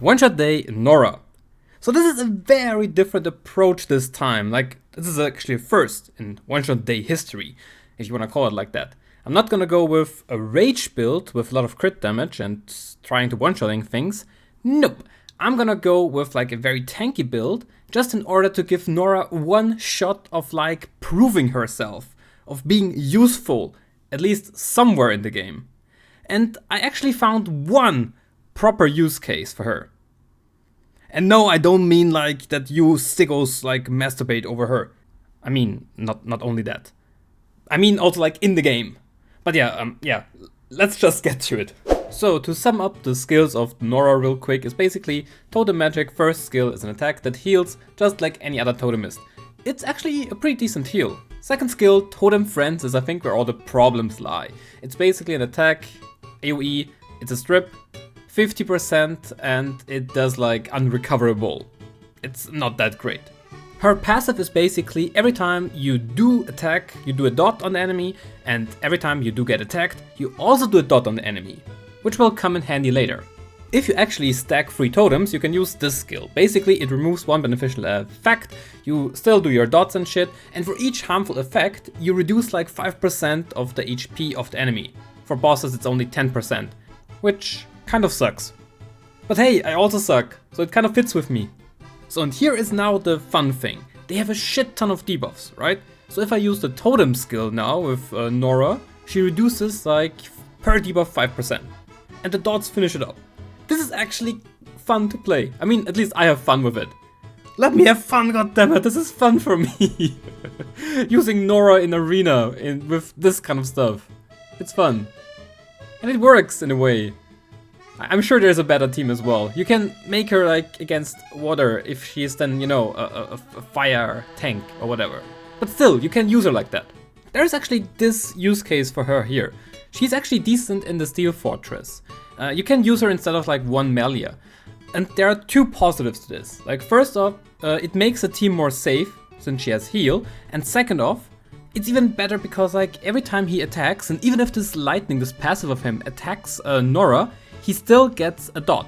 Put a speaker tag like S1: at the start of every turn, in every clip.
S1: One-shot day Nora. So this is a very different approach this time. Like, this is actually a first in one-shot day history, if you want to call it like that. I'm not gonna go with a rage build with a lot of crit damage and trying to one-shotting things. Nope. I'm gonna go with like a very tanky build, just in order to give Nora one shot of like proving herself, of being useful, at least somewhere in the game. And I actually found one proper use case for her. And no, I don't mean like that you sickos like masturbate over her. I mean, not only that. I mean also like in the game. But yeah, let's just get to it. So to sum up the skills of Nora real quick is basically Totem Magic first skill is an attack that heals just like any other Totemist. It's actually a pretty decent heal. Second skill, Totem Friends, is I think where all the problems lie. It's basically an attack, AoE, it's a strip, 50% and it does like unrecoverable. It's not that great. Her passive is basically every time you do attack, you do a dot on the enemy, and every time you do get attacked, you also do a dot on the enemy, which will come in handy later. If you actually stack 3 totems, you can use this skill. Basically, it removes one beneficial effect, you still do your dots and shit, and for each harmful effect, you reduce like 5% of the HP of the enemy. For bosses, it's only 10%, which kind of sucks. But hey, I also suck, so it kind of fits with me. So and here is now the fun thing. They have a shit ton of debuffs, right? So if I use the totem skill now with Nora, she reduces like per debuff 5%. And the dots finish it up. This is actually fun to play. I mean, at least I have fun with it. Let me have fun, goddammit, this is fun for me. Using Nora in arena with this kind of stuff. It's fun. And it works in a way. I'm sure there's a better team as well. You can make her like against water if she is then, you know, a fire tank or whatever. But still, you can use her like that. There's actually this use case for her here. She's actually decent in the Steel Fortress. You can use her instead of like one Melia. And there are 2 positives to this. Like first off, it makes the team more safe since she has heal. And second off, it's even better because like every time he attacks, and even if this lightning, this passive of him attacks Nora, he still gets a dot.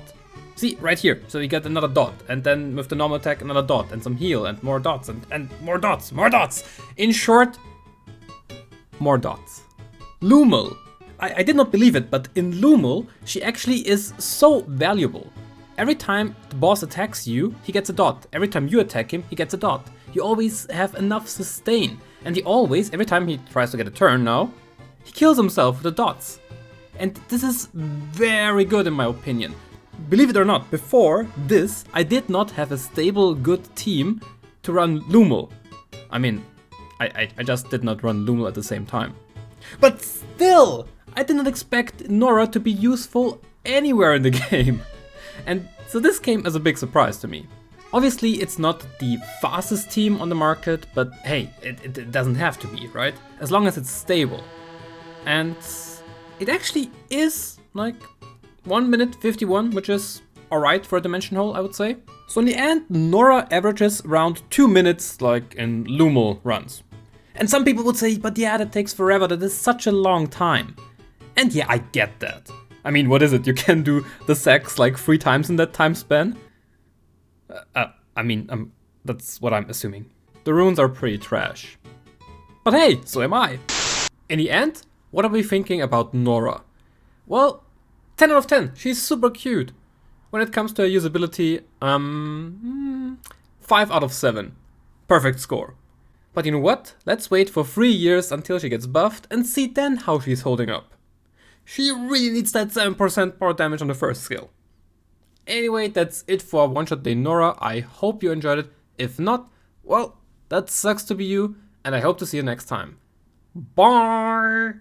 S1: See, right here. So you get another dot, and then with the normal attack, another dot, and some heal, and more dots, and more dots, more dots. In short, more dots. Lumel. I did not believe it, but in Lumel, she actually is so valuable. Every time the boss attacks you, he gets a dot. Every time you attack him, he gets a dot. You always have enough sustain. And he always, every time he tries to get a turn now, he kills himself with the dots. And this is very good in my opinion. Believe it or not, before this, I did not have a stable, good team to run Lumel. I mean, I just did not run Lumel at the same time. But still, I did not expect Nora to be useful anywhere in the game. And so this came as a big surprise to me. Obviously, it's not the fastest team on the market, but hey, it doesn't have to be, right? As long as it's stable. And it actually is like 1 minute 51, which is alright for a dimension hole, I would say. So in the end, Nora averages around 2 minutes like in Lumel runs. And some people would say, but yeah, that takes forever, that is such a long time. And yeah, I get that. I mean, what is it? You can do the sex like 3 times in that time span? That's what I'm assuming. The runes are pretty trash. But hey, so am I. In the end, what are we thinking about Nora? Well, 10 out of 10. She's super cute. When it comes to her usability, 5 out of 7. Perfect score. But you know what? Let's wait for 3 years until she gets buffed and see then how she's holding up. She really needs that 7% more damage on the first skill. Anyway, that's it for One Shot Day Nora. I hope you enjoyed it. If not, well, that sucks to be you, and I hope to see you next time. Bye!